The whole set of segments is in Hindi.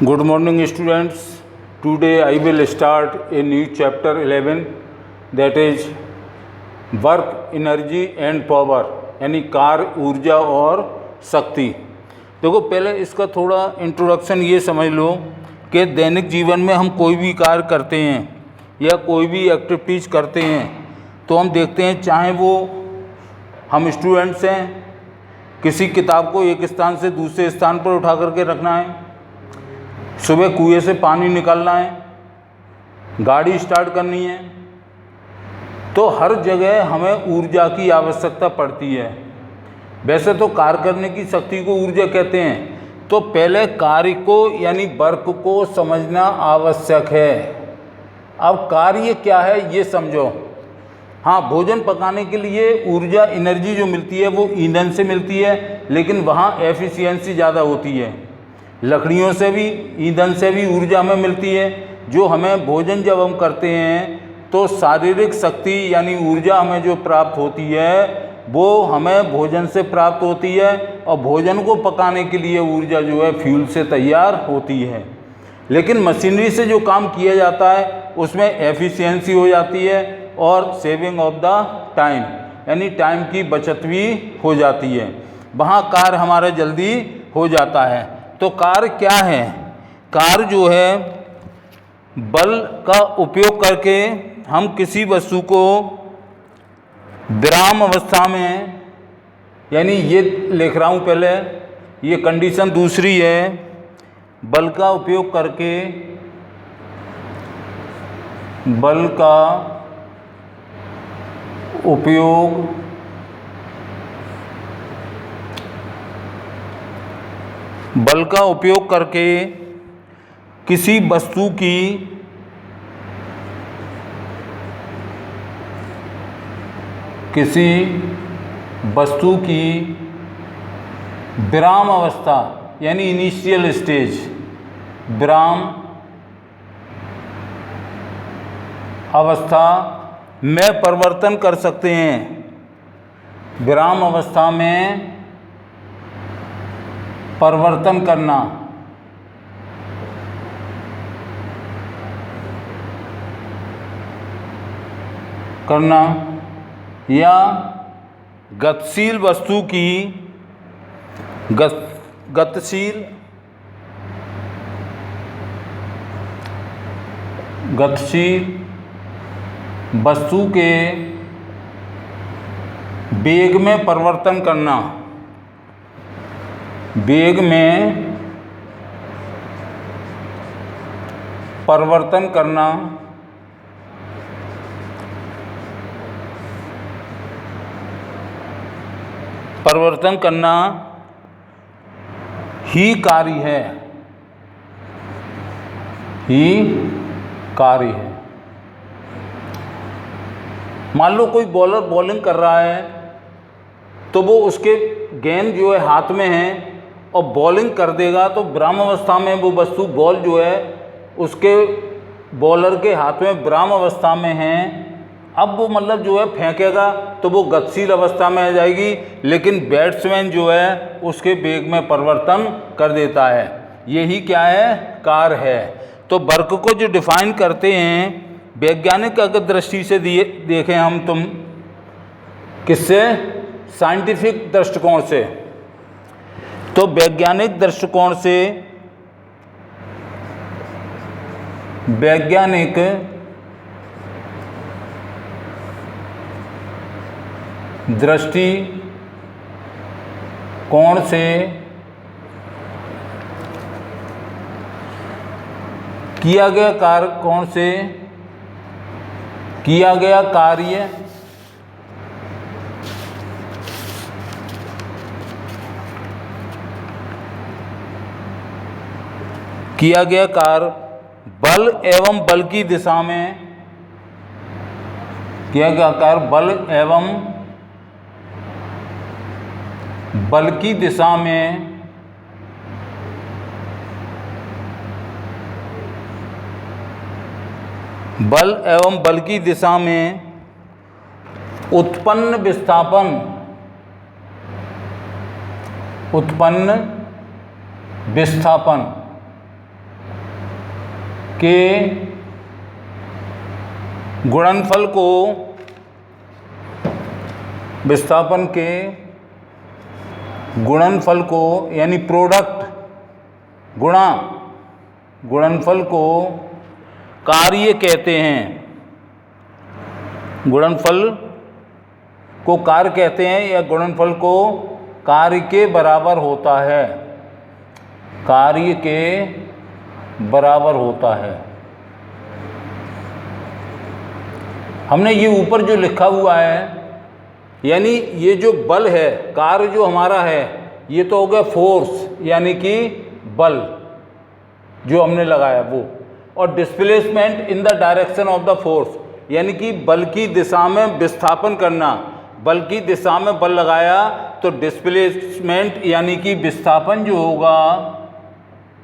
Good morning students. Today I will start a new chapter 11, that is work, energy and power, यानी कार्य, ऊर्जा और शक्ति। देखो पहले इसका थोड़ा इंट्रोडक्शन ये समझ लो कि दैनिक जीवन में हम कोई भी कार्य करते हैं या कोई भी एक्टिविटीज़ करते हैं तो हम देखते हैं, चाहे वो हम स्टूडेंट्स हैं, किसी किताब को एक स्थान से दूसरे स्थान पर उठा करके रखना है, सुबह कुएं से पानी निकालना है, गाड़ी स्टार्ट करनी है, तो हर जगह हमें ऊर्जा की आवश्यकता पड़ती है। वैसे तो कार्य करने की शक्ति को ऊर्जा कहते हैं, तो पहले कार्य को यानी वर्क को समझना आवश्यक है। अब कार्य क्या है ये समझो। हाँ, भोजन पकाने के लिए ऊर्जा, एनर्जी जो मिलती है वो ईंधन से मिलती है, लेकिन वहाँ एफिशिएंसी ज़्यादा होती है। लकड़ियों से भी, ईंधन से भी ऊर्जा हमें मिलती है। जो हमें भोजन जब हम करते हैं तो शारीरिक शक्ति यानी ऊर्जा हमें जो प्राप्त होती है वो हमें भोजन से प्राप्त होती है, और भोजन को पकाने के लिए ऊर्जा जो है फ्यूल से तैयार होती है। लेकिन मशीनरी से जो काम किया जाता है उसमें एफिशिएंसी हो जाती है और सेविंग ऑफ द टाइम यानी टाइम की बचत भी हो जाती है, वहाँ कार्य हमारा जल्दी हो जाता है। तो कार्य क्या है? कार्य जो है बल का उपयोग करके हम किसी वस्तु को विराम अवस्था में, यानी ये लिख रहा हूँ पहले, ये कंडीशन दूसरी है, बल का उपयोग करके, बल का उपयोग करके किसी वस्तु की विराम अवस्था यानी इनिशियल स्टेज, विराम अवस्था में परिवर्तन कर सकते हैं। विराम अवस्था में परिवर्तन करना या गतिशील वस्तु की गतिशील वस्तु के वेग में परिवर्तन करना, वेग में परिवर्तन करना ही कार्य है। मान लो कोई बॉलर बॉलिंग कर रहा है तो वो उसके गेंद जो है हाथ में है और बॉलिंग कर देगा, तो विराम अवस्था में वो वस्तु, बॉल जो है उसके बॉलर के हाथ में विराम अवस्था में है। अब वो मतलब जो है फेंकेगा तो वो गतिशील अवस्था में आ जाएगी, लेकिन बैट्समैन जो है उसके वेग में परिवर्तन कर देता है। यही क्या है? कार्य है। तो वर्क को जो डिफाइन करते हैं वैज्ञानिक अगर दृष्टि से देखें हम, तुम किससे? साइंटिफिक दृष्टिकोण से। तो वैज्ञानिक दृष्टिकोण से, वैज्ञानिक दृष्टिकोण से किया गया कार्य, कौन से किया गया कार्य बल एवं बल की दिशा में, किया गया कार्य बल एवं बल की दिशा में उत्पन्न विस्थापन के गुणनफल को, विस्थापन के गुणनफल को यानी प्रोडक्ट गुणा गुणनफल को कार्य कहते हैं। गुणनफल को कार्य कहते हैं या गुणनफल को कार्य के बराबर होता है, कार्य के बराबर होता है। हमने ये ऊपर जो लिखा हुआ है, यानी ये जो बल है, कार्य जो हमारा है, ये तो हो गया फोर्स यानी कि बल जो हमने लगाया वो, और displacement in the direction of the force यानी कि बल की दिशा में विस्थापन करना। बल की दिशा में बल लगाया तो डिस्प्लेसमेंट यानी कि विस्थापन जो होगा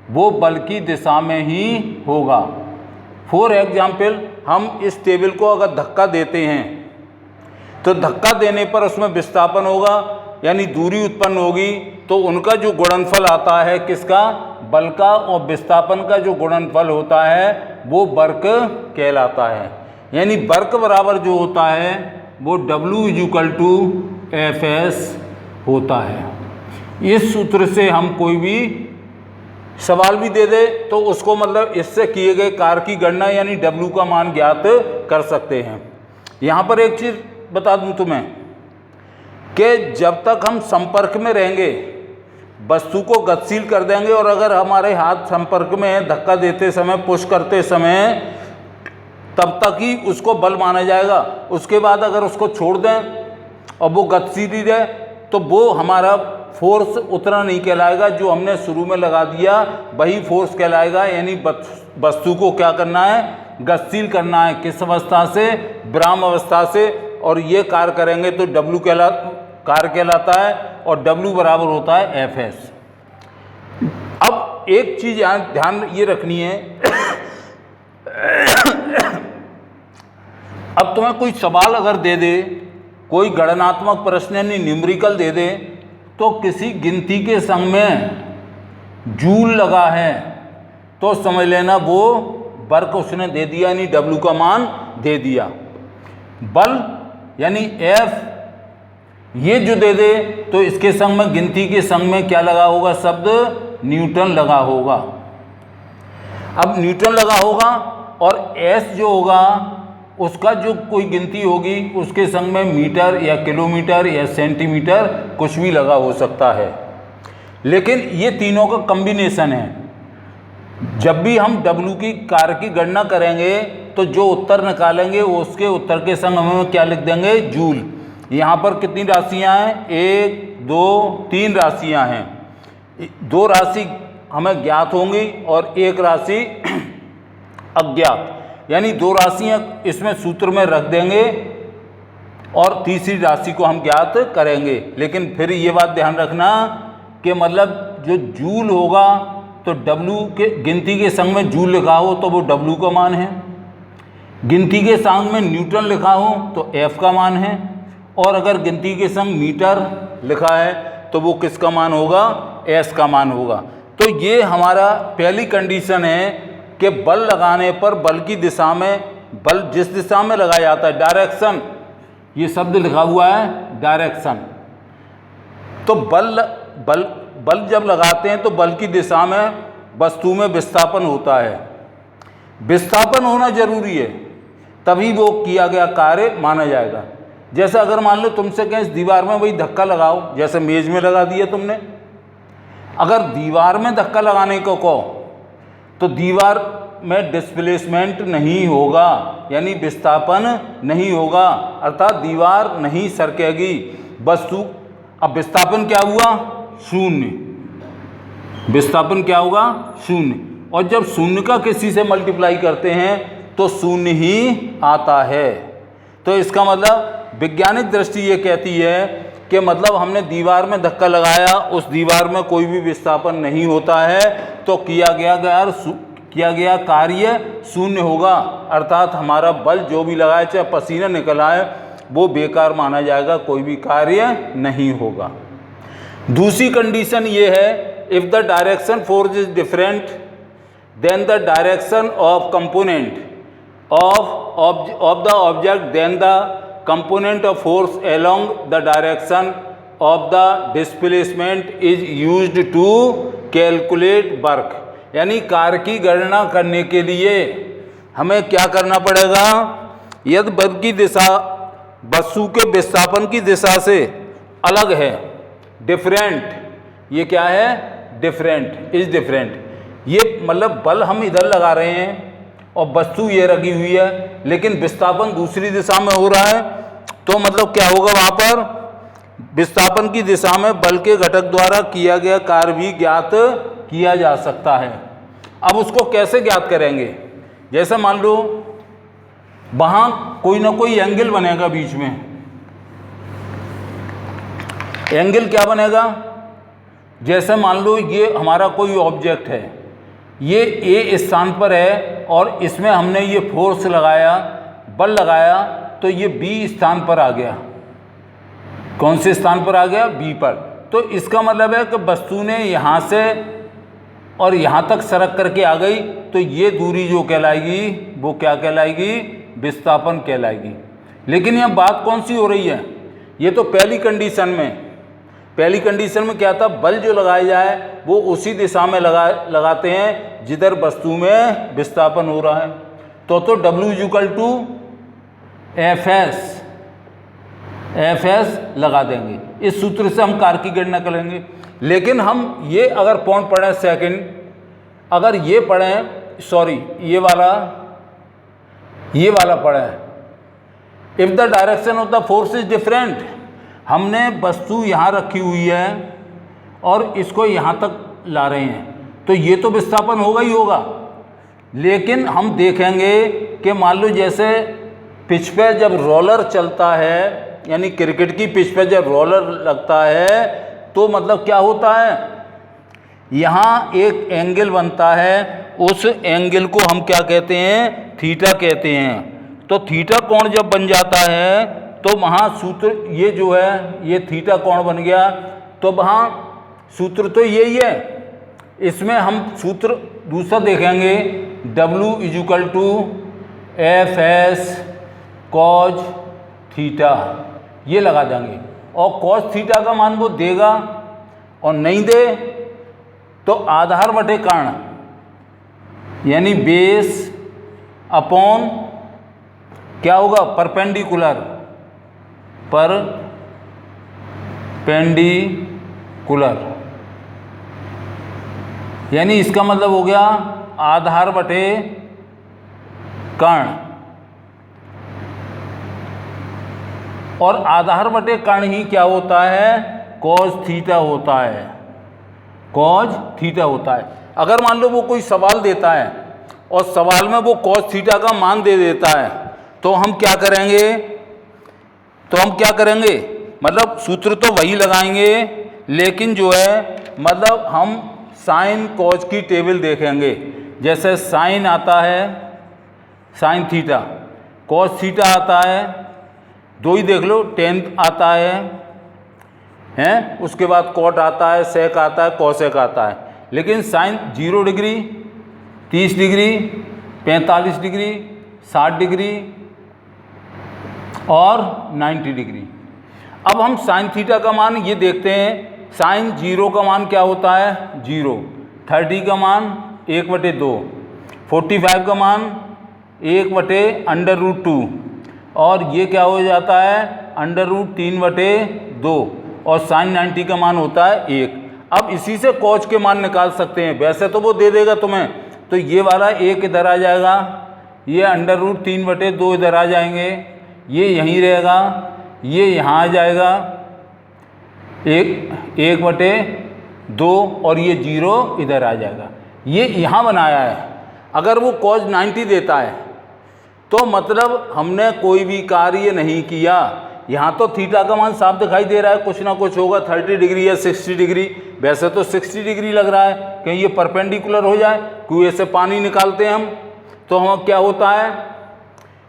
वो बल की दिशा में ही होगा। फॉर एग्जाम्पल, हम इस टेबल को अगर धक्का देते हैं तो धक्का देने पर उसमें विस्थापन होगा यानी दूरी उत्पन्न होगी, तो उनका जो गुणनफल आता है किसका, बल का, और विस्थापन का जो गुणनफल होता है वो वर्क कहलाता है। यानी वर्क बराबर जो होता है वो W=Fs होता है। इस सूत्र से हम कोई भी सवाल भी दे दे तो उसको मतलब इससे किए गए कार्य की गणना यानी W का मान ज्ञात कर सकते हैं। यहाँ पर एक चीज़ बता दूँ तुम्हें कि जब तक हम संपर्क में रहेंगे वस्तु को गतिशील कर देंगे, और अगर हमारे हाथ संपर्क में है धक्का देते समय, पुश करते समय, तब तक ही उसको बल माना जाएगा। उसके बाद अगर उसको छोड़ दें और वो गतिशील ही रहे तो वो हमारा फोर्स उतना नहीं कहलाएगा। जो हमने शुरू में लगा दिया वही फोर्स कहलाएगा। यानी वस्तु को क्या करना है, गतिशील करना है। किस अवस्था से, विराम अवस्था से, और ये कार्य करेंगे तो W कार्य कहलाता है, और W बराबर होता है Fs। अब एक चीज़ यहाँ ध्यान ये रखनी है, अब तुम्हें कोई सवाल अगर दे दे, कोई गणनात्मक प्रश्न यानी न्यूमेरिकल दे दे, तो किसी गिनती के संग में जूल लगा है तो समझ लेना वो वर्क उसने दे दिया यानी W का मान दे दिया। बल यानी F ये जो दे दे तो इसके संग में, गिनती के संग में क्या लगा होगा शब्द, न्यूटन लगा होगा। अब न्यूटन लगा होगा और S जो होगा उसका जो कोई गिनती होगी उसके संग में मीटर या किलोमीटर या सेंटीमीटर कुछ भी लगा हो सकता है। लेकिन ये तीनों का कॉम्बिनेशन है। जब भी हम W की कार्य की गणना करेंगे तो जो उत्तर निकालेंगे उसके उत्तर के संग हम क्या लिख देंगे, जूल। यहाँ पर कितनी राशियाँ हैं, 1 2 3 राशियाँ हैं। 2 राशि हमें ज्ञात होंगी और 1 राशि अज्ञात, यानी 2 राशियाँ इसमें सूत्र में रख देंगे और तीसरी राशि को हम ज्ञात करेंगे। लेकिन फिर ये बात ध्यान रखना कि मतलब जो जूल होगा तो W के गिनती के संग में जूल लिखा हो तो वो W का मान है, गिनती के संग में न्यूटन लिखा हो तो F का मान है, और अगर गिनती के संग मीटर लिखा है तो वो किसका मान होगा, S का मान होगा। तो ये हमारा पहली कंडीशन है कि बल लगाने पर बल की दिशा में, बल जिस दिशा में लगाया जाता है, डायरेक्शन, ये शब्द लिखा हुआ है डायरेक्शन। तो बल जब लगाते हैं तो बल की दिशा में वस्तु में विस्थापन होता है। विस्थापन होना जरूरी है तभी वो किया गया कार्य माना जाएगा। जैसे अगर मान लो तुमसे कहें इस दीवार में वही धक्का लगाओ, जैसे मेज में लगा दिया तुमने, अगर दीवार में धक्का लगाने को कहो तो दीवार में डिस्प्लेसमेंट नहीं होगा यानी विस्थापन नहीं होगा, अर्थात दीवार नहीं सरकेगी वस्तु। अब विस्थापन क्या हुआ, शून्य। विस्थापन क्या होगा, शून्य। और जब शून्य का किसी से मल्टीप्लाई करते हैं तो शून्य ही आता है। तो इसका मतलब वैज्ञानिक दृष्टि ये कहती है कि मतलब हमने दीवार में धक्का लगाया, उस दीवार में कोई भी विस्थापन नहीं होता है तो किया गया कार्य शून्य होगा, अर्थात हमारा बल जो भी लगाए चाहे पसीना निकल आए वो बेकार माना जाएगा, कोई भी कार्य नहीं होगा। दूसरी कंडीशन ये है, if the direction force is different, then the direction of component of the object, then the component of force along the direction of the displacement is used to calculate work। यानी कार्य की गणना करने के लिए हमें क्या करना पड़ेगा, यदि बल की दिशा वस्तु के विस्थापन की दिशा से अलग है, डिफरेंट, ये क्या है, डिफरेंट, इज डिफरेंट, ये मतलब बल हम इधर लगा रहे हैं और वस्तु ये रखी हुई है, लेकिन विस्थापन दूसरी दिशा में हो रहा है, तो मतलब क्या होगा, वहाँ पर विस्थापन की दिशा में बल के घटक द्वारा किया गया कार्य भी ज्ञात किया जा सकता है। अब उसको कैसे ज्ञात करेंगे, जैसे मान लो वहाँ कोई ना कोई एंगल बनेगा बीच में, एंगल क्या बनेगा, जैसे मान लो ये हमारा कोई ऑब्जेक्ट है, ये ए स्थान पर है और इसमें हमने ये फोर्स लगाया, बल लगाया, तो ये बी स्थान पर आ गया। कौन से स्थान पर आ गया, बी पर। तो इसका मतलब है कि वस्तु ने यहाँ से और यहाँ तक सरक करके आ गई, तो ये दूरी जो कहलाएगी वो क्या कहलाएगी, विस्थापन कहलाएगी। लेकिन यहाँ बात कौन सी हो रही है, ये तो पहली कंडीशन में, पहली कंडीशन में क्या था, बल जो लगाया जाए वो उसी दिशा में लगाते हैं जिधर वस्तु में विस्थापन हो रहा है। तो W इक्वल टू एफ लगा देंगे, इस सूत्र से हम कार्य की गणना करेंगे। लेकिन हम ये अगर पॉइंट पढ़ें सेकंड, अगर ये पढ़ें, सॉरी ये वाला पढ़ें, if the direction of the force is different, हमने वस्तु यहाँ रखी हुई है और इसको यहाँ तक ला रहे हैं, तो ये तो विस्थापन होगा ही होगा। लेकिन हम देखेंगे कि मान लो जैसे पिच पे जब रोलर चलता है, यानी क्रिकेट की पिच पे जब रोलर लगता है, तो मतलब क्या होता है, यहाँ एक एंगल बनता है, उस एंगल को हम क्या कहते हैं, थीटा कहते हैं। तो थीटा कोण जब बन जाता है तो वहाँ सूत्र ये जो है ये थीटा कोण बन गया, तो वहाँ सूत्र तो यही है। इसमें हम सूत्र दूसरा देखेंगे, W equal to F cos theta, ये लगा देंगे, और कॉज थीटा का मान वो देगा, और नहीं दे तो आधार बटे कर्ण, यानी बेस अपॉन क्या होगा, परपेंडिकुलर यानी इसका मतलब हो गया आधार बटे कर्ण, और आधार बटे कर्ण ही क्या होता है, कॉज थीटा होता है, कॉज थीटा होता है। अगर मान लो वो कोई सवाल देता है और सवाल में वो कॉज थीटा का मान दे देता है, तो हम क्या करेंगे, मतलब सूत्र तो वही लगाएंगे, लेकिन जो है मतलब हम साइन कॉज की टेबल देखेंगे। जैसे साइन आता है, साइन थीटा, कॉज थीटा आता है, दो ही देख लो, टेन आता है, उसके बाद कॉट आता है, सेक आता है, कॉसेक आता है। लेकिन sine 0 degree, 30 degree, 45 degree, 60 degree और 90 डिग्री। अब हम साइन थीटा का मान ये देखते हैं, साइन 0 का मान क्या होता है, 0, 30 का मान 1/2, 45 का मान 1/√2, और ये क्या हो जाता है, √3/2, और साइन 90 का मान होता है 1। अब इसी से कॉज के मान निकाल सकते हैं, वैसे तो वो दे देगा तुम्हें, तो ये वाला 1 इधर आ जाएगा, ये √3/2 इधर आ जाएंगे, ये यहीं रहेगा, ये यहाँ आ जाएगा 1/2, और ये 0 इधर आ जाएगा। ये यहाँ बनाया है। अगर वो कॉज 90 देता है तो मतलब हमने कोई भी कार्य नहीं किया। यहाँ तो थीटा का मान साफ दिखाई दे रहा है, कुछ ना कुछ होगा, 30 डिग्री या 60 डिग्री, वैसे तो 60 डिग्री लग रहा है, कहीं ये परपेंडिकुलर हो जाए। कुएं से पानी निकालते हैं हम, तो हम क्या होता है,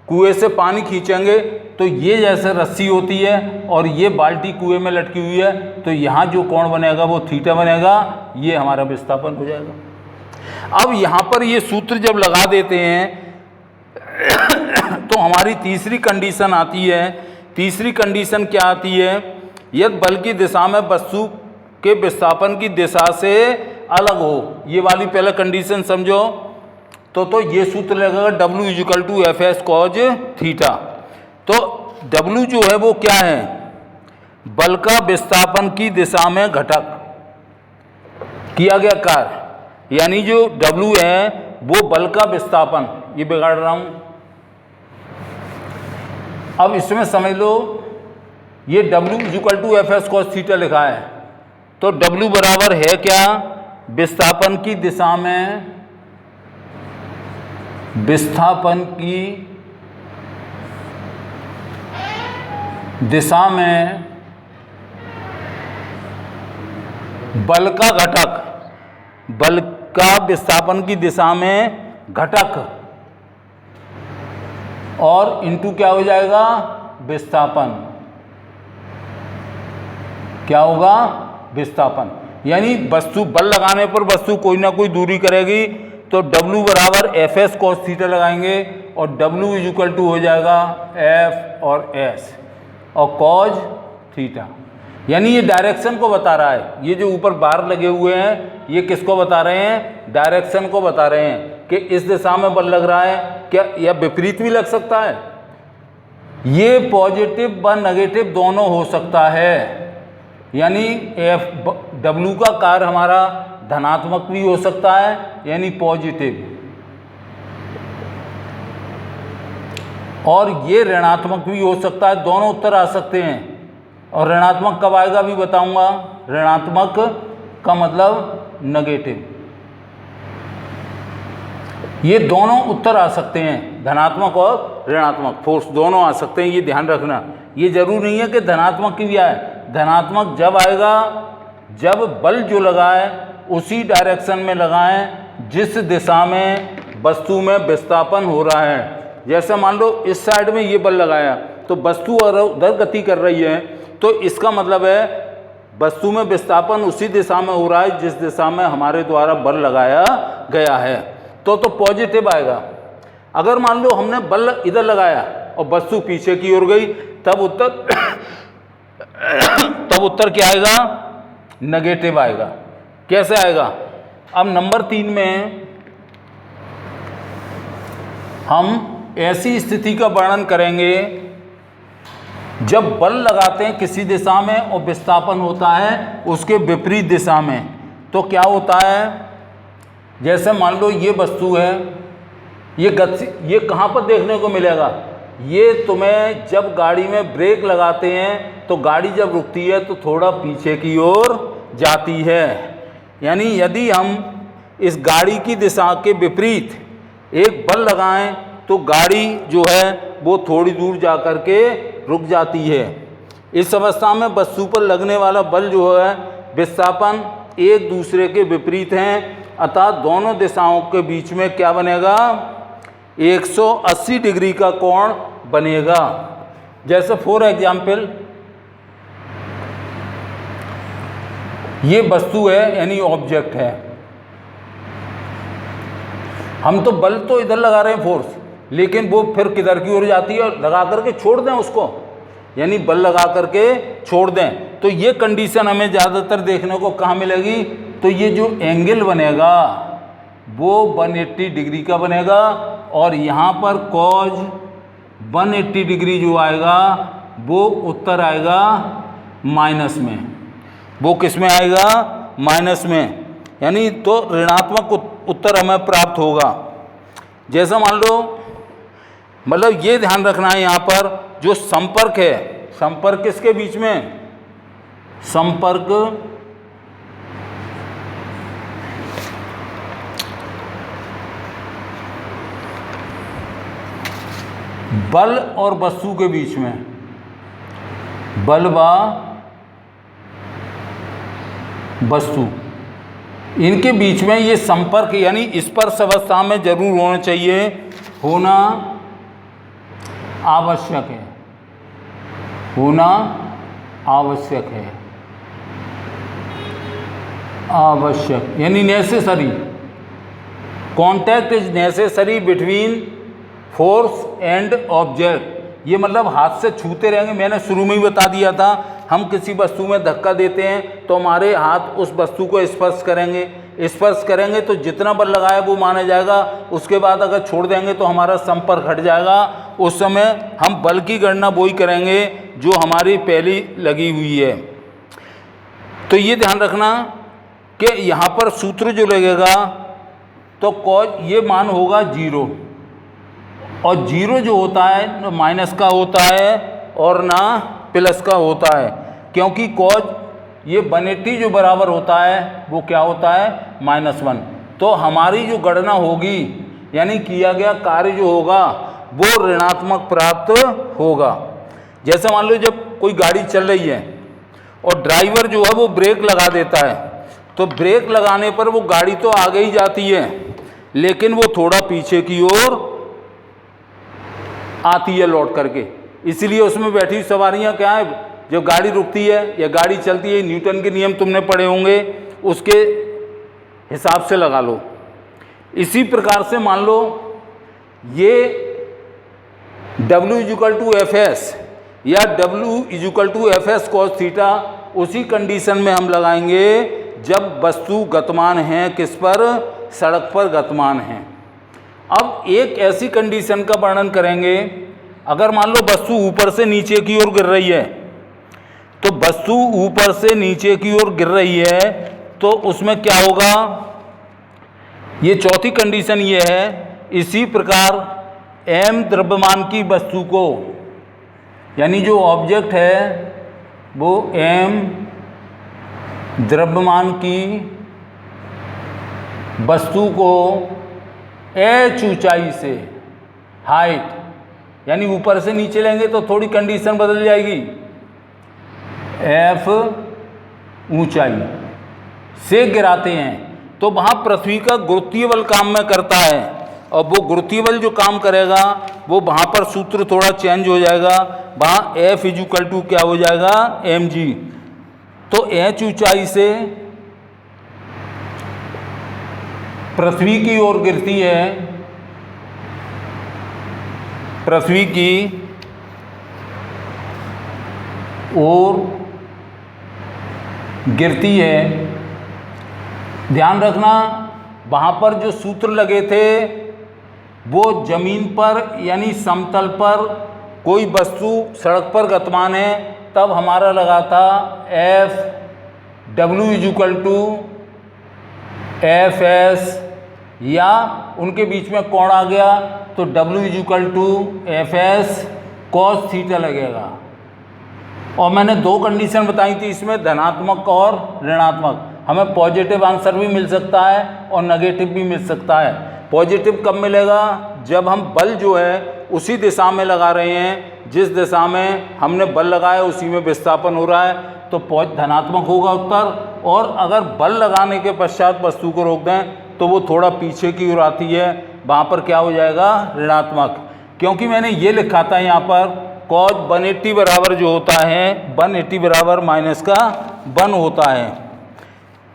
कुएं से पानी खींचेंगे तो ये जैसे रस्सी होती है और ये बाल्टी कुएं में लटकी हुई है, तो यहाँ जो कोण बनेगा वो थीटा बनेगा, ये हमारा विस्थापन हो जाएगा। अब यहाँ पर ये सूत्र जब लगा देते हैं तो हमारी तीसरी कंडीशन आती है। तीसरी कंडीशन क्या आती है? यदि बल की दिशा में वस्तु के विस्थापन की दिशा से अलग हो, ये वाली पहले कंडीशन समझो। तो ये सूत्र लगेगा W = Fs cos थीटा। तो W जो है वो क्या है? बल का विस्थापन की दिशा में घटक किया गया कार्य, यानी जो W है वो बल का विस्थापन, ये बिगाड़ रहा हूं। अब इसमें समझ लो ये W = Fs cos थीटा लिखा है, तो W बराबर है क्या? विस्थापन की दिशा में, विस्थापन की दिशा में बल का घटक, बल का विस्थापन की दिशा में घटक, और इंटू क्या हो जाएगा? विस्थापन। क्या होगा? विस्थापन। यानी वस्तु बल लगाने पर वस्तु कोई ना कोई दूरी करेगी, तो W बराबर Fs cos थीटा लगाएंगे और W = हो जाएगा F और S और cos थीटा। यानी ये डायरेक्शन को बता रहा है। ये जो ऊपर बार लगे हुए हैं ये किसको बता रहे हैं? डायरेक्शन को बता रहे हैं कि इस दिशा में बल लग रहा है क्या, या विपरीत भी लग सकता है। ये पॉजिटिव व नेगेटिव दोनों हो सकता है। यानी W का कार्य हमारा धनात्मक भी हो सकता है, यानी पॉजिटिव, और ये ऋणात्मक भी हो सकता है। दोनों उत्तर आ सकते हैं। और ऋणात्मक कब आएगा भी बताऊंगा। ऋणात्मक का मतलब नेगेटिव। ये दोनों उत्तर आ सकते हैं, धनात्मक और ऋणात्मक फोर्स दोनों आ सकते हैं, ये ध्यान रखना। ये जरूर नहीं है कि धनात्मक की भी आए। धनात्मक जब आएगा जब बल जो लगा है उसी डायरेक्शन में लगाएं जिस दिशा में वस्तु में विस्थापन हो रहा है। जैसे मान लो इस साइड में ये बल लगाया तो वस्तु उधर गति कर रही है, तो इसका मतलब है वस्तु में विस्थापन उसी दिशा में हो रहा है जिस दिशा में हमारे द्वारा बल लगाया गया है, तो पॉजिटिव आएगा। अगर मान लो हमने बल इधर लगाया और वस्तु पीछे की ओर गई, तब उत्तर क्या आएगा? नेगेटिव आएगा। कैसे आएगा? अब नंबर 3 में हम ऐसी स्थिति का वर्णन करेंगे जब बल लगाते हैं किसी दिशा में और विस्थापन होता है उसके विपरीत दिशा में। तो क्या होता है? जैसे मान लो ये वस्तु है, ये कहाँ पर देखने को मिलेगा? ये तुम्हें जब गाड़ी में ब्रेक लगाते हैं तो गाड़ी जब रुकती है तो थोड़ा पीछे की ओर जाती है। यानी यदि हम इस गाड़ी की दिशा के विपरीत एक बल लगाएं तो गाड़ी जो है वो थोड़ी दूर जा कर के रुक जाती है। इस अवस्था में वस्तु पर लगने वाला बल जो है, विस्थापन एक दूसरे के विपरीत हैं, अतः दोनों दिशाओं के बीच में क्या बनेगा? 180 डिग्री का कोण बनेगा। जैसे फॉर एग्जाम्पल ये वस्तु है, यानी ऑब्जेक्ट है। हम तो बल तो इधर लगा रहे हैं फोर्स, लेकिन वो फिर किधर की ओर जाती है, लगा करके छोड़ दें उसको, यानी बल लगा करके छोड़ दें। तो ये कंडीशन हमें ज़्यादातर देखने को कहाँ मिलेगी? तो ये जो एंगल बनेगा वो 180 डिग्री का बनेगा, और यहाँ पर कॉज 180 डिग्री जो आएगा वो उत्तर आएगा माइनस में। वो किस में आएगा? माइनस में। यानी तो ऋणात्मक उत्तर हमें प्राप्त होगा। जैसा मान लो, मतलब ये ध्यान रखना है यहाँ पर जो संपर्क है, संपर्क किसके बीच में? संपर्क बल और वस्तु के बीच में, बल व वस्तु, इनके बीच में ये संपर्क यानी स्पर्श अवस्था में जरूर होना चाहिए, होना आवश्यक है, होना आवश्यक है, आवश्यक यानी necessary, contact is necessary between force and object, ये मतलब हाथ से छूते रहेंगे। मैंने शुरू में ही बता दिया था, हम किसी वस्तु में धक्का देते हैं तो हमारे हाथ उस वस्तु को स्पर्श करेंगे तो जितना बल लगाया वो माना जाएगा। उसके बाद अगर छोड़ देंगे तो हमारा संपर्क हट जाएगा। उस समय हम बल की गणना वही करेंगे जो हमारी पहली लगी हुई है। तो ये ध्यान रखना कि यहाँ पर सूत्र जो लगेगा तो कॉज ये मान होगा 0, और 0 जो होता है ना माइनस का होता है और ना प्लस का होता है, क्योंकि कॉज ये 180 जो बराबर होता है वो क्या होता है -1। तो हमारी जो गणना होगी यानी किया गया कार्य जो होगा वो ऋणात्मक प्राप्त होगा। जैसे मान लो जब कोई गाड़ी चल रही है और ड्राइवर जो है वो ब्रेक लगा देता है, तो ब्रेक लगाने पर वो गाड़ी तो आगे ही जाती है लेकिन वो थोड़ा पीछे की ओर आती है लौट करके। इसलिए उसमें बैठी सवारियां क्या है, जब गाड़ी रुकती है या गाड़ी चलती है, न्यूटन के नियम तुमने पढ़े होंगे, उसके हिसाब से लगा लो। इसी प्रकार से मान लो ये W=Fs या W=Fs cos थीटा, उसी कंडीशन में हम लगाएंगे जब वस्तु गतिमान है, किस पर, सड़क पर गतिमान है। अब एक ऐसी कंडीशन का वर्णन करेंगे, अगर मान लो वस्तु ऊपर से नीचे की ओर गिर रही है, तो वस्तु ऊपर से नीचे की ओर गिर रही है तो उसमें क्या होगा, ये चौथी कंडीशन ये है। इसी प्रकार m द्रव्यमान की वस्तु को, यानी जो ऑब्जेक्ट है वो m द्रव्यमान की वस्तु को h ऊंचाई से, हाइट यानी ऊपर से नीचे लेंगे तो थोड़ी कंडीशन बदल जाएगी, f ऊंचाई से गिराते हैं, तो वहाँ पृथ्वी का गुरुत्वीय बल काम में करता है। और वो गुरुत्वीय बल जो काम करेगा वो वहाँ पर सूत्र थोड़ा चेंज हो जाएगा, वहाँ F क्या हो जाएगा mg। तो h ऊंचाई से पृथ्वी की ओर गिरती है, पृथ्वी की ओर गिरती है। ध्यान रखना वहाँ पर जो सूत्र लगे थे वो जमीन पर यानी समतल पर कोई वस्तु सड़क पर गतिमान है तब हमारा लगा था W=Fs, या उनके बीच में कोण आ गया तो W=Fs cos थीटा लगेगा। और मैंने दो कंडीशन बताई थी इसमें, धनात्मक और ऋणात्मक। हमें पॉजिटिव आंसर भी मिल सकता है और नेगेटिव भी मिल सकता है। पॉजिटिव कब मिलेगा, जब हम बल जो है उसी दिशा में लगा रहे हैं जिस दिशा में हमने बल लगाया उसी में विस्थापन हो रहा है, तो धनात्मक होगा उत्तर। और अगर बल लगाने के पश्चात वस्तु को रोक दें तो वो थोड़ा पीछे की ओर आती है, वहाँ पर क्या हो जाएगा ऋणात्मक। क्योंकि मैंने ये लिखा था यहाँ पर cos 180 बराबर जो होता है 180 बराबर -1 होता है।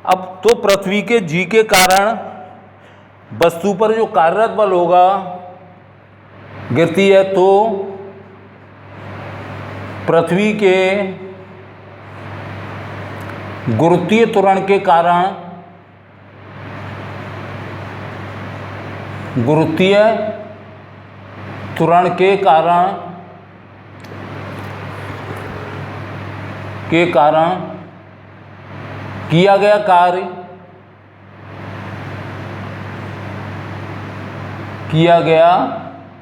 अब तो पृथ्वी के जी के कारण वस्तु पर जो कार्यरत बल होगा, गिरती है तो पृथ्वी के गुरुत्वीय त्वरण के कारण, गुरुत्वीय त्वरण के कारण किया गया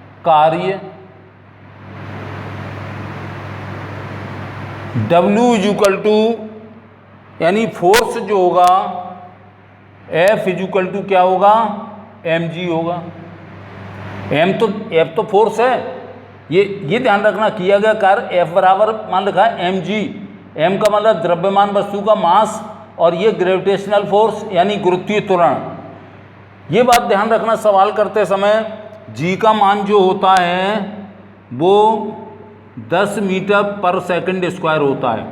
कार्य W यानी फोर्स जो होगा F क्या होगा mg होगा। F तो फोर्स है, ये ध्यान रखना। किया गया कार्य F बराबर मान लिखा है mg, m का मतलब द्रव्यमान वस्तु का मास और ये ग्रेविटेशनल फोर्स यानी गुरुत्वीय त्वरण। ये बात ध्यान रखना सवाल करते समय, g का मान जो होता है वो 10 मीटर पर सेकंड स्क्वायर होता है।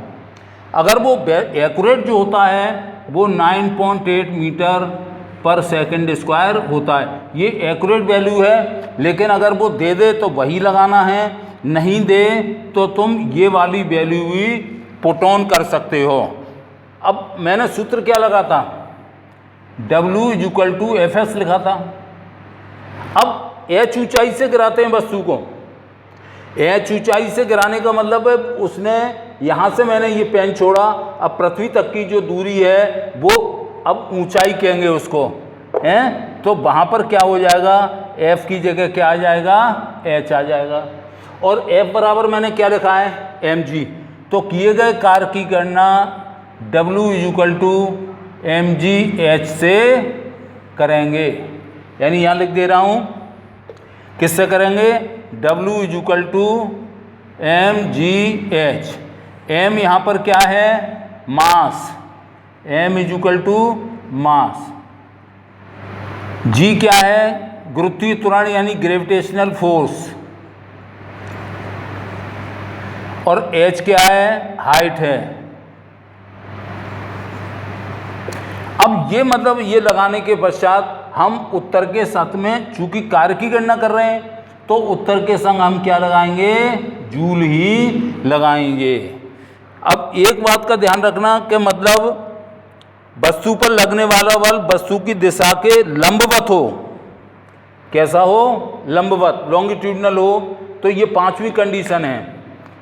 अगर वो एक्यूरेट जो होता है वो 9.8 मीटर पर सेकंड स्क्वायर होता है। ये एक्यूरेट वैल्यू है, लेकिन अगर वो दे दे तो वही लगाना है, नहीं दे तो तुम ये वाली वैल्यू भी पुट ऑन कर सकते हो। अब मैंने सूत्र क्या लगा था, W=Fs लिखा था। अब h ऊंचाई से गिराते हैं वस्तु को, h ऊंचाई से गिराने का मतलब है उसने यहाँ से मैंने ये पेन छोड़ा, अब पृथ्वी तक की जो दूरी है वो अब ऊंचाई कहेंगे उसको, हैं, तो वहाँ पर क्या हो जाएगा, f की जगह क्या आ जाएगा, h आ जाएगा। और f बराबर मैंने क्या लिखा है, mg। तो किए गए कार्य की गणना W=mgh से करेंगे, यानी यहाँ लिख दे रहा हूँ किससे करेंगे, W=mgh। m यहाँ पर क्या है, मास, m=मास, g क्या है, गुरुत्वीय त्वरण यानी ग्रेविटेशनल फोर्स, और h क्या है, हाइट है। अब ये मतलब ये लगाने के पश्चात हम उत्तर के साथ में चूंकि कार्य की गणना कर रहे हैं तो उत्तर के संग हम क्या लगाएंगे, जूल ही लगाएंगे। अब एक बात का ध्यान रखना कि मतलब वस्तु पर लगने वाला बल वस्तु की दिशा के लंबवत हो, कैसा हो, लंबवत, लॉन्गिट्यूडनल हो। तो ये पांचवी कंडीशन है,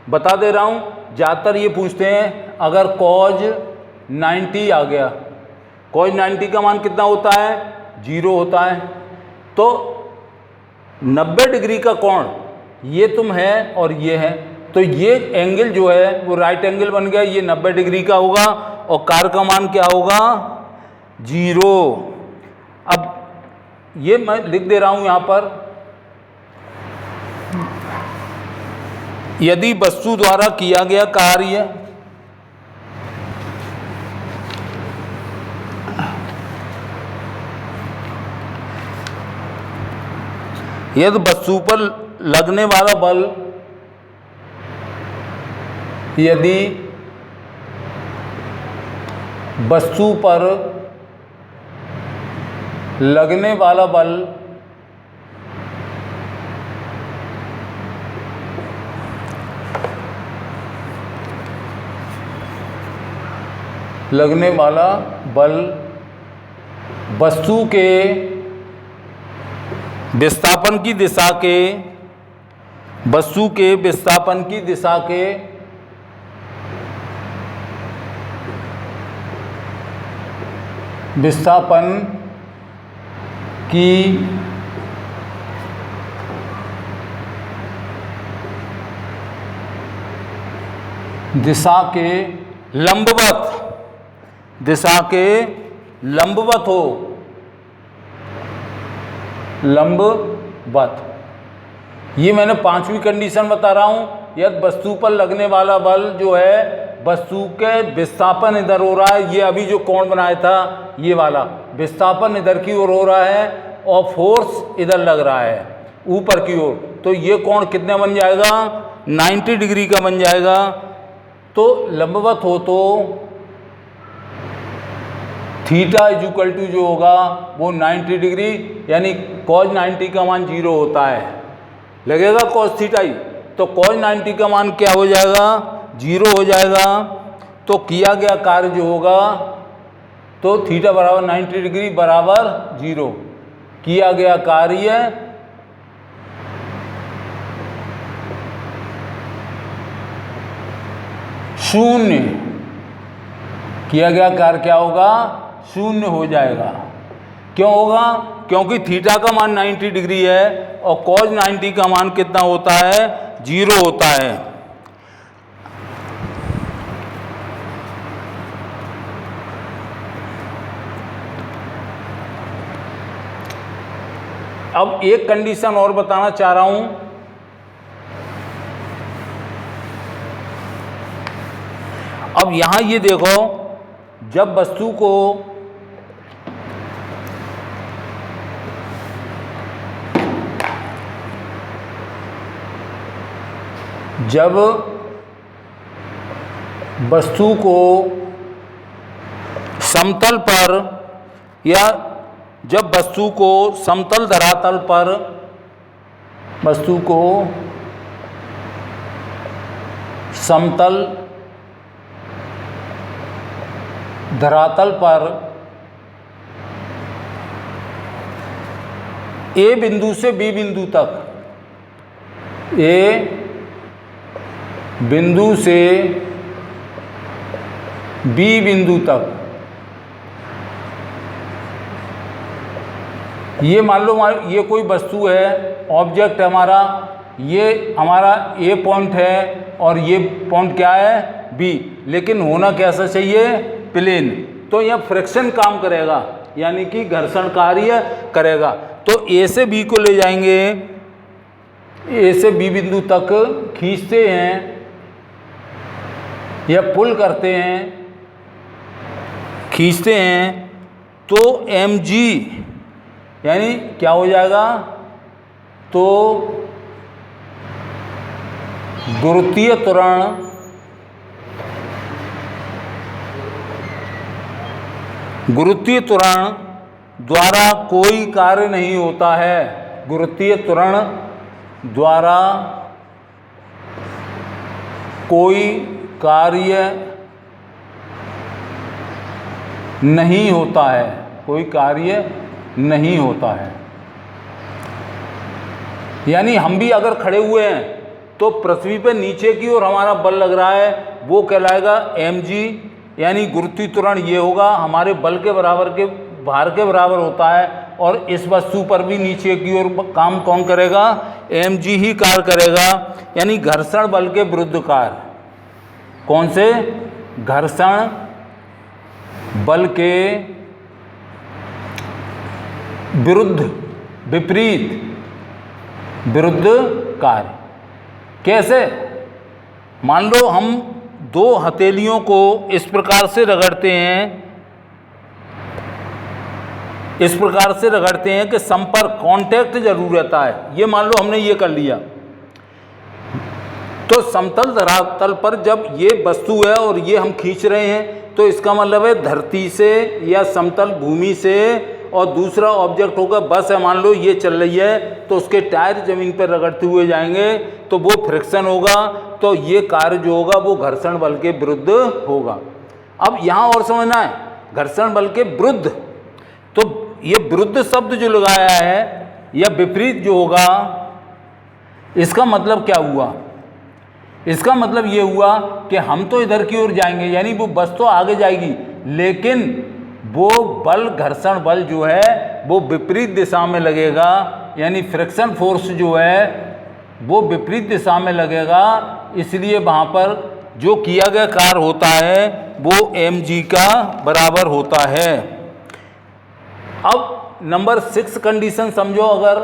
बता दे रहा हूँ। ज़्यादातर ये पूछते हैं अगर cos 90 आ गया, cos 90 का मान कितना होता है, 0 होता है, तो 90 डिग्री का कोण ये तुम है और ये है, तो ये एंगल जो है वो राइट एंगल बन गया, ये 90 डिग्री का होगा और कार का मान क्या होगा, 0। अब ये मैं लिख दे रहा हूं यहां पर, यदि वस्तु द्वारा किया गया कार्य यदि वस्तु पर लगने वाला बल, यदि वस्तु पर लगने वाला बल वस्तु के विस्थापन की दिशा के, वस्तु के विस्थापन की दिशा के विस्थापन की दिशा के लंबवत, दिशा के लंबवत हो, लंबवत। ये मैंने पांचवी कंडीशन बता रहा हूं। यदि वस्तु पर लगने वाला बल जो है वस्तु के विस्थापन इधर हो रहा है, ये अभी जो कोण बनाया था ये वाला विस्थापन इधर की ओर हो रहा है और फोर्स इधर लग रहा है ऊपर की ओर, तो ये कोण कितने बन जाएगा, 90 डिग्री का बन जाएगा। तो लंबवत हो तो थीटा इक्वल टू जो होगा वो 90 डिग्री, यानी cos 90 का मान 0 होता है, लगेगा cos थीटा ही, तो cos 90 का मान क्या हो जाएगा, 0 हो जाएगा। तो किया गया कार्य जो होगा तो थीटा बराबर 90 डिग्री बराबर 0, किया गया कार्य शून्य, किया गया कार्य क्या होगा, शून्य हो जाएगा। क्यों होगा, क्योंकि थीटा का मान 90 डिग्री है और cos 90 का मान कितना होता है, 0 होता है। अब एक कंडीशन और बताना चाह रहा हूं, अब यहां ये देखो, जब वस्तु को समतल पर या जब वस्तु को समतल धरातल पर समतल धरातल पर ए बिंदु से बी बिंदु तक, ए बिंदु से बी बिंदु तक, ये मान लो ये कोई वस्तु है, ऑब्जेक्ट है हमारा, ये हमारा ए पॉइंट है और ये पॉइंट क्या है बी, लेकिन होना कैसा चाहिए प्लेन। तो यह फ्रिक्शन काम करेगा, यानी कि घर्षण कार्य करेगा। तो ए से बी को ले जाएंगे, ए से बी बिंदु तक खींचते हैं या पुल करते हैं, खींचते हैं, तो mg यानी क्या हो जाएगा, तो गुरुत्वीय त्वरण द्वारा कोई कार्य नहीं होता है, गुरुत्वीय त्वरण द्वारा कोई कार्य नहीं होता है, कोई कार्य नहीं होता है। यानी हम भी अगर खड़े हुए हैं तो पृथ्वी पे नीचे की ओर हमारा बल लग रहा है, वो कहलाएगा mg, यानी गुरुत्वीय त्वरण ये होगा हमारे बल के बराबर, के भार के बराबर होता है। और इस वस्तु पर भी नीचे की ओर काम कौन करेगा, mg ही कार्य करेगा, यानी घर्षण बल के विरुद्ध कार्य। कौन से, घर्षण बल के विरुद्ध, विरुद्ध कार्य। कैसे, मान लो हम दो हथेलियों को इस प्रकार से रगड़ते हैं, इस प्रकार से रगड़ते हैं कि संपर्क, कांटेक्ट जरूर रहता है। ये मान लो हमने ये कर लिया, तो समतल धरातल पर जब ये वस्तु है और ये हम खींच रहे हैं, तो इसका मतलब है धरती से या समतल भूमि से, और दूसरा ऑब्जेक्ट होगा बस है, मान लो ये चल रही है, तो उसके टायर जमीन पर रगड़ते हुए जाएंगे तो वो फ्रिक्शन होगा, तो ये कार्य जो होगा वो घर्षण बल के विरुद्ध होगा। अब यहाँ और समझना है, घर्षण बल के विरुद्ध, तो ये विरुद्ध शब्द जो लगाया है या विपरीत जो होगा, इसका मतलब क्या हुआ, इसका मतलब ये हुआ कि हम तो इधर की ओर जाएंगे, यानी वो बस तो आगे जाएगी, लेकिन वो बल, घर्षण बल जो है वो विपरीत दिशा में लगेगा, यानी फ्रिक्शन फोर्स जो है वो विपरीत दिशा में लगेगा। इसलिए वहाँ पर जो किया गया कार्य होता है वो mg का बराबर होता है। अब नंबर 6 कंडीशन समझो, अगर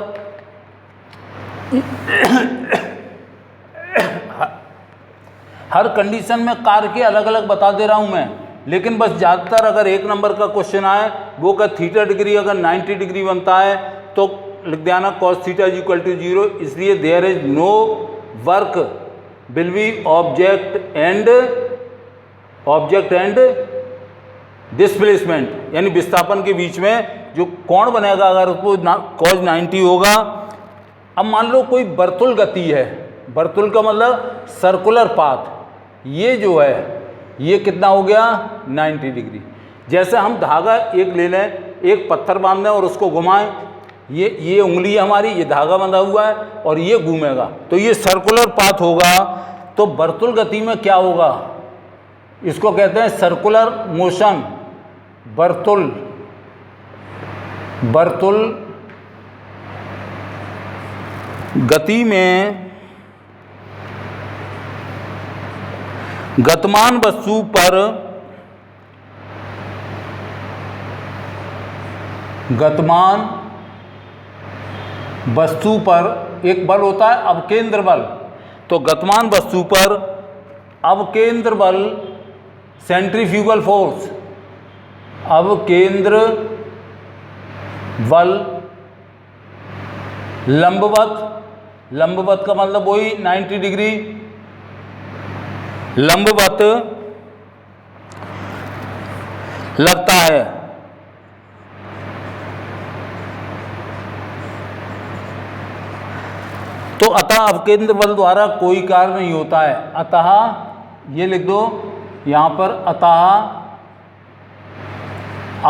हर कंडीशन में कार्य के अलग अलग बता दे रहा हूं मैं, लेकिन बस ज़्यादातर अगर एक नंबर का क्वेश्चन आए वो का थीटा डिग्री अगर 90 डिग्री बनता है तो लिख देना cos theta is equal to 0, इसलिए there is no work will be object and displacement, यानी विस्थापन के बीच में जो कोण बनेगा अगर उसको cos 90 होगा। अब मान लो कोई वर्तुल गति है, वर्तुल का मतलब सर्कुलर पाथ, ये जो है ये कितना हो गया 90 डिग्री। जैसे हम धागा एक ले लें, एक पत्थर बांध दें और उसको घुमाएं, ये उंगली है हमारी, ये धागा बंधा हुआ है और ये घूमेगा, तो ये सर्कुलर पाथ होगा। तो वर्तुल गति में क्या होगा, इसको कहते हैं सर्कुलर मोशन। वर्तुल गति में गतिमान वस्तु पर एक बल होता है अवकेंद्र बल, तो गतिमान वस्तु पर अवकेंद्र बल, सेंट्रीफ्यूगल फोर्स, अवकेंद्र बल, लंबवत का मतलब वही 90 डिग्री, लंबवत लगता है। तो अतः अवकेंद्र बल द्वारा कोई कार्य नहीं होता है। अतः ये लिख दो यहाँ पर, अतः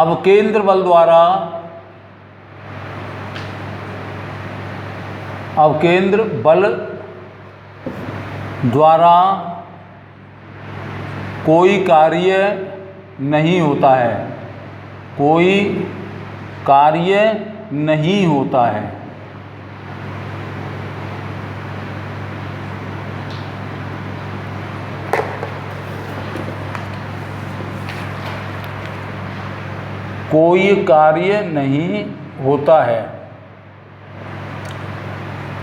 अवकेंद्र बल द्वारा, अवकेंद्र बल द्वारा कोई कार्य नहीं होता है, कोई कार्य नहीं होता है। कोई कार्य नहीं होता है।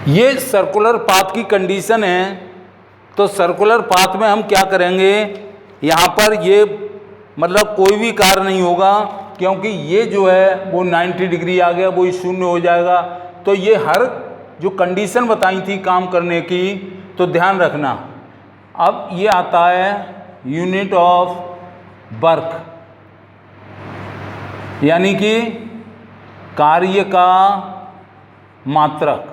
ये सर्कुलर पाथ की कंडीशन है। तो सर्कुलर पाथ में हम क्या करेंगे, यहाँ पर ये मतलब कोई भी कार्य नहीं होगा, क्योंकि ये जो है वो 90 डिग्री आ गया, वो शून्य हो जाएगा। तो ये हर जो कंडीशन बताई थी काम करने की, तो ध्यान रखना। अब ये आता है यूनिट ऑफ वर्क, यानी कि कार्य का मात्रक,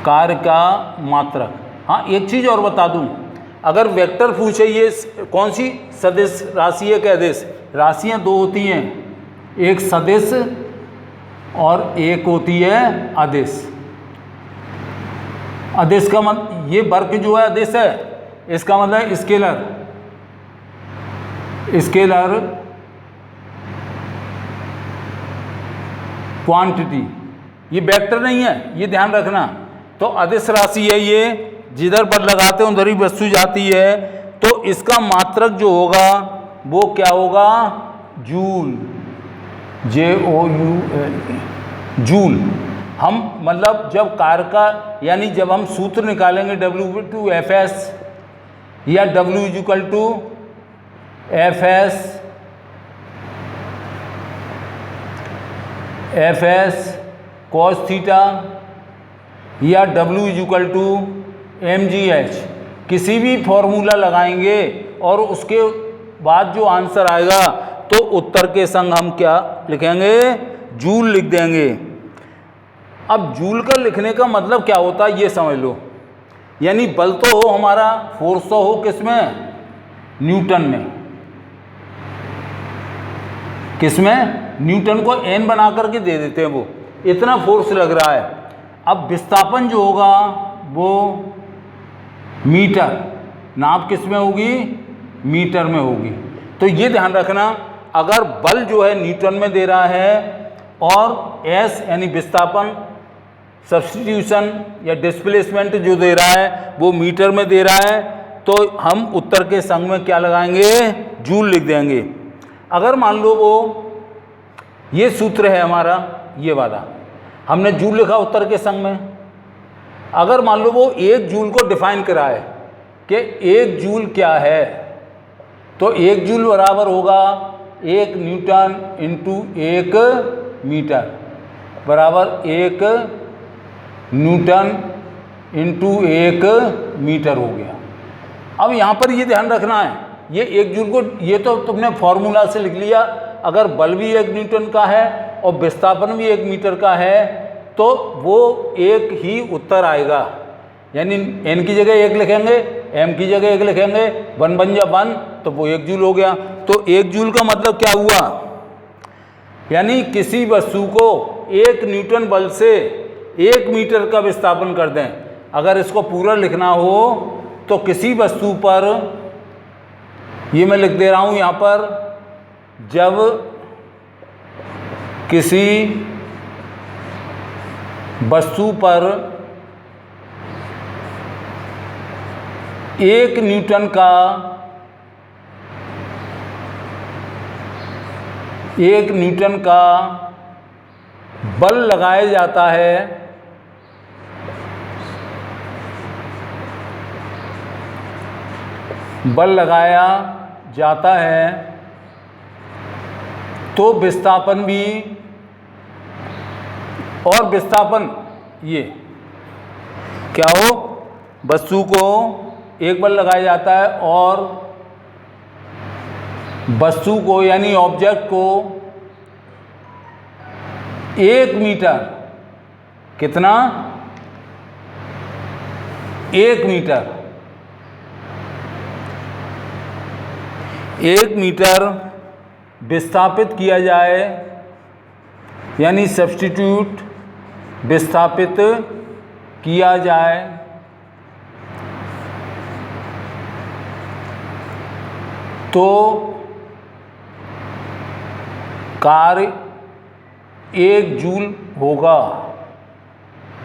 कार्य का मात्रक। हाँ, एक चीज़ और बता दूं, अगर वेक्टर पूछे ये कौन सी सदिश राशि है, क्या अदिश? राशियाँ दो होती हैं, एक सदिश और एक होती है अदिश। अदिश का मतलब ये वर्क जो है अदिश है, इसका मतलब स्केलर, स्केलर क्वांटिटी, ये वेक्टर नहीं है, ये ध्यान रखना। तो अदिश राशि है ये, जिधर पर लगाते हैं उधर ही वस्तु जाती है। तो इसका मात्रक जो होगा वो क्या होगा? Joule, JOUL, joule. हम मतलब जब कार्य का, यानी जब हम सूत्र निकालेंगे W/Fs या W/Fs cos थीटा या W/mgh, किसी भी फॉर्मूला लगाएंगे और उसके बाद जो आंसर आएगा तो उत्तर के संग हम क्या लिखेंगे? जूल लिख देंगे। अब जूल का लिखने का मतलब क्या होता है ये समझ लो। यानी बल तो हो हमारा, फोर्स तो हो किसमें? न्यूटन में। किसमें? न्यूटन को n बना करके दे देते हैं, वो इतना फोर्स लग रहा है। अब विस्थापन जो होगा वो मीटर, नाप किस में होगी? मीटर में होगी। तो ये ध्यान रखना, अगर बल जो है न्यूटन में दे रहा है और s यानी विस्थापन, सब्स्टिट्यूशन या डिस्प्लेसमेंट जो दे रहा है वो मीटर में दे रहा है, तो हम उत्तर के संग में क्या लगाएंगे? जूल लिख देंगे। अगर मान लो वो ये सूत्र है हमारा, ये वाला, हमने जूल लिखा उत्तर के संग में। अगर मान लो वो 1 जूल को डिफाइन करा है कि 1 जूल क्या है, तो 1 जूल बराबर होगा 1 न्यूटन इंटू 1 मीटर बराबर 1 न्यूटन इंटू 1 मीटर हो गया। अब यहाँ पर ये ध्यान रखना है, ये 1 जूल को, ये तो तुमने फॉर्मूला से लिख लिया। अगर बल भी 1 न्यूटन का है और विस्थापन भी 1 मीटर का है तो वो एक ही उत्तर आएगा। यानी n की जगह 1 लिखेंगे, m की जगह 1 लिखेंगे, 1 बन जा 1, तो वो 1 जूल हो गया। तो 1 जूल का मतलब क्या हुआ? यानी किसी वस्तु को 1 न्यूटन बल से 1 मीटर का विस्थापन कर दें। अगर इसको पूरा लिखना हो तो किसी वस्तु पर, ये मैं लिख दे रहा हूँ यहाँ पर, जब किसी वस्तु पर 1 न्यूटन का, 1 न्यूटन का बल लगाया जाता है, बल लगाया जाता है, तो विस्थापन भी, और विस्थापन ये क्या हो? वस्तु को 1 बल लगाया जाता है और वस्तु को यानी ऑब्जेक्ट को 1 मीटर, कितना? 1 मीटर, 1 मीटर विस्थापित किया जाए, यानी सब्स्टिट्यूट विस्थापित किया जाए तो कार्य 1 जूल होगा,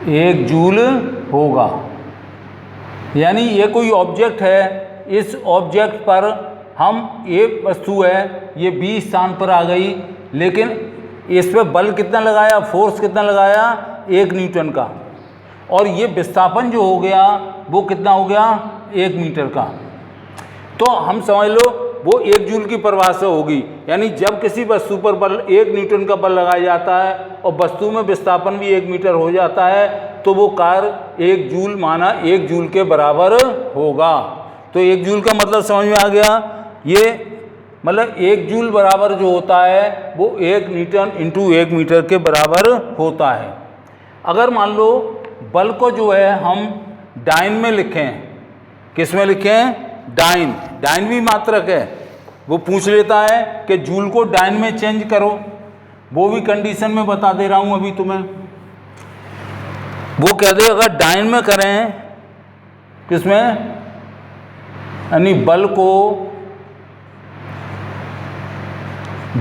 1 जूल होगा। यानी ये कोई ऑब्जेक्ट है, इस ऑब्जेक्ट पर हम ये वस्तु है, ये बी स्थान पर आ गई, लेकिन इस पर बल कितना लगाया, फोर्स कितना लगाया, 1 न्यूटन का, और ये विस्थापन जो हो गया वो कितना हो गया, 1 मीटर का। तो हम समझ लो वो 1 जूल की परिभाषा होगी, यानी जब किसी वस्तु पर बल 1 न्यूटन का बल लगाया जाता है और वस्तु में विस्थापन भी 1 मीटर हो जाता है तो वो कार्य 1 जूल माना 1 जूल के बराबर होगा। तो 1 जूल का मतलब समझ में आ गया। ये मतलब 1 जूल बराबर जो होता है वो 1 न्यूटन इंटू 1 मीटर के बराबर होता है। अगर मान लो बल को जो है हम डाइन में लिखें, किस में लिखें, डाइन, डाइन भी मात्रक है, वो पूछ लेता है कि जूल को डाइन में चेंज करो, वो भी कंडीशन में बता दे रहा हूं अभी तुम्हें। वो कह दे अगर डाइन में करें, किसमें, यानी बल को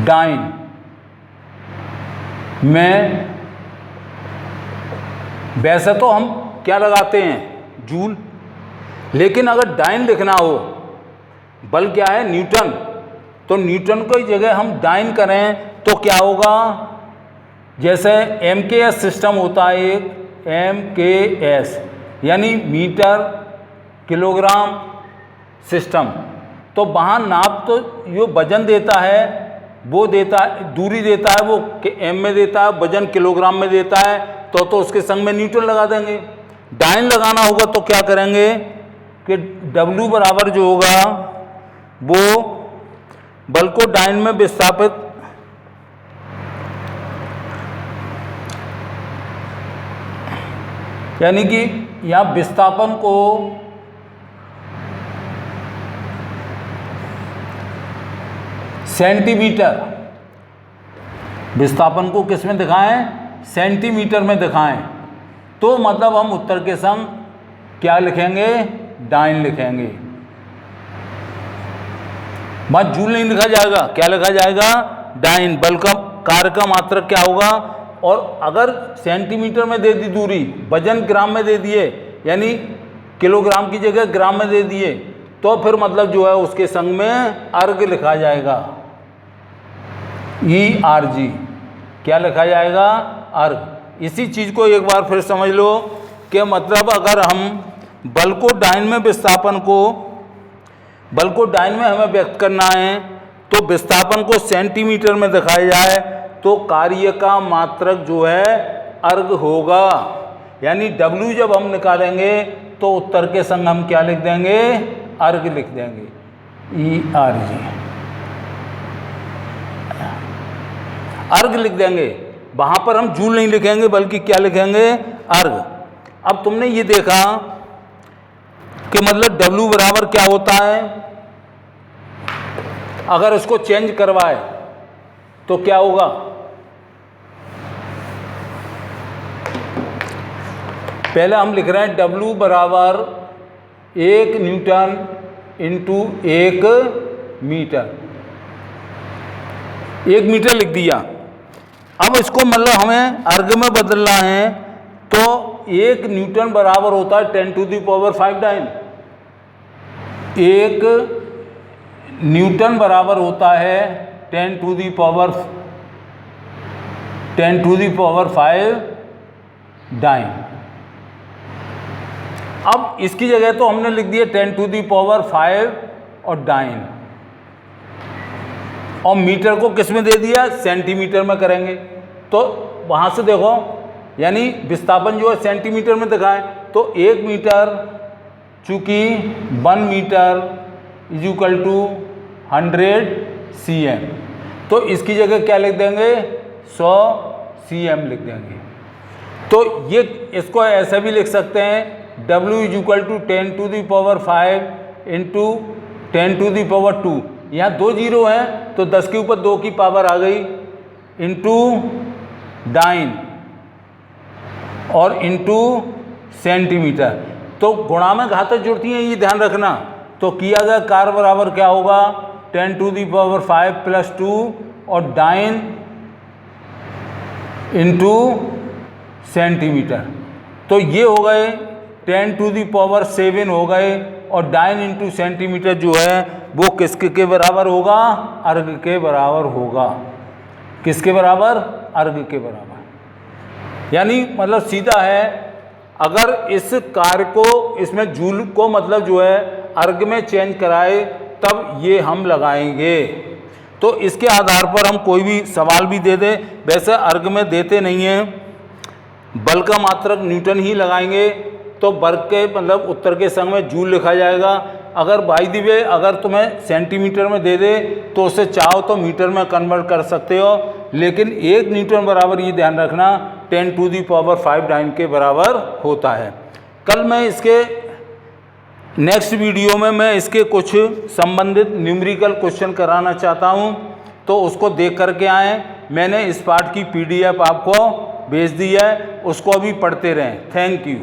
डाइन में, वैसे तो हम क्या लगाते हैं, जूल, लेकिन अगर डाइन लिखना हो, बल क्या है, न्यूटन, तो न्यूटन की जगह हम डाइन करें तो क्या होगा, जैसे MKS सिस्टम होता है एक, MKS यानी मीटर किलोग्राम सिस्टम, तो वहाँ नाप तो जो वजन देता है वो देता है, दूरी देता है वो M में देता है, वजन किलोग्राम में देता है, तो उसके संग में न्यूटन लगा देंगे। डाइन लगाना होगा तो क्या करेंगे कि W बराबर जो होगा वो बल को डाइन में विस्थापित यानी कि यहाँ विस्थापन को सेंटीमीटर, विस्थापन को किस में दिखाएं, सेंटीमीटर में दिखाएं, तो मतलब हम उत्तर के संग क्या लिखेंगे, डाइन लिखेंगे। बस जूल नहीं लिखा जाएगा, क्या लिखा जाएगा, डाइन। बल का कार्य का मात्रक क्या होगा, और अगर सेंटीमीटर में दे दी दूरी, वजन ग्राम में दे दिए, यानी किलोग्राम की जगह ग्राम में दे दिए, तो फिर मतलब जो है उसके संग में अर्ग लिखा जाएगा, ERG, क्या लिखा जाएगा, अर्ग। इसी चीज़ को एक बार फिर समझ लो कि मतलब अगर हम बल को डाइन में, विस्थापन को, बल को डाइन में हमें व्यक्त करना है तो विस्थापन को सेंटीमीटर में दिखाया जाए तो कार्य का मात्रक जो है अर्ग होगा, यानी W जब हम निकालेंगे तो उत्तर के संग हम क्या लिख देंगे, अर्ग लिख देंगे, ERG, अर्ग लिख देंगे। वहाँ पर हम जूल नहीं लिखेंगे बल्कि क्या लिखेंगे, अर्ग। अब तुमने ये देखा कि मतलब W बराबर क्या होता है, अगर इसको चेंज करवाए तो क्या होगा, पहले हम लिख रहे हैं W बराबर 1 न्यूटन इंटू 1 मीटर, 1 मीटर लिख दिया। अब इसको मतलब हमें अर्ग में बदलना है तो 1 न्यूटन बराबर होता है 10⁵ डाइन, 1 न्यूटन बराबर होता है 10⁵ डाइन। अब इसकी जगह तो हमने लिख दिया 10⁵ और डाइन, और मीटर को किस में दे दिया, सेंटीमीटर में करेंगे, तो वहाँ से देखो यानी विस्थापन जो है सेंटीमीटर में दिखाएं तो 1 मीटर चूँकि 1 मीटर = 100 cm, तो इसकी जगह क्या लिख देंगे, 100 cm लिख देंगे। तो ये इसको ऐसा भी लिख सकते हैं W is equal to 10⁵ into 10⁻²। यहाँ 2 जीरो हैं तो 10 के ऊपर 2 की पावर आ गई, इंटू डाइन और इंटू सेंटीमीटर। तो गुणा में घातांक जुड़ती हैं, ये ध्यान रखना। तो किया गया कार्य बराबर क्या होगा, 10⁵ प्लस 2 और डाइन इंटू सेंटीमीटर। तो ये हो गए 10⁻7 हो गए, और डाइन इंटू सेंटीमीटर जो है वो किसके के बराबर होगा, अर्ग के बराबर होगा। किसके बराबर, अर्ग के बराबर। यानी मतलब सीधा है, अगर इस कार्य को इसमें जूल को मतलब जो है अर्ग में चेंज कराए तब ये हम लगाएंगे। तो इसके आधार पर हम कोई भी सवाल भी दे दें, वैसे अर्ग में देते नहीं हैं, बल का मात्रक न्यूटन ही लगाएंगे, तो वर्ग के मतलब उत्तर के संग में जूल लिखा जाएगा। अगर बाई द वे अगर तुम्हें सेंटीमीटर में दे दे तो उसे चाहो तो मीटर में कन्वर्ट कर सकते हो, लेकिन 1 न्यूटन बराबर ये ध्यान रखना 10⁵ डाइन के बराबर होता है। कल मैं इसके नेक्स्ट वीडियो में मैं इसके कुछ संबंधित न्यूमेरिकल क्वेश्चन कराना चाहता हूँ, तो उसको देख करके आएँ। मैंने इस पाठ की PDF आपको भेज दी है, उसको अभी पढ़ते रहें। Thank you.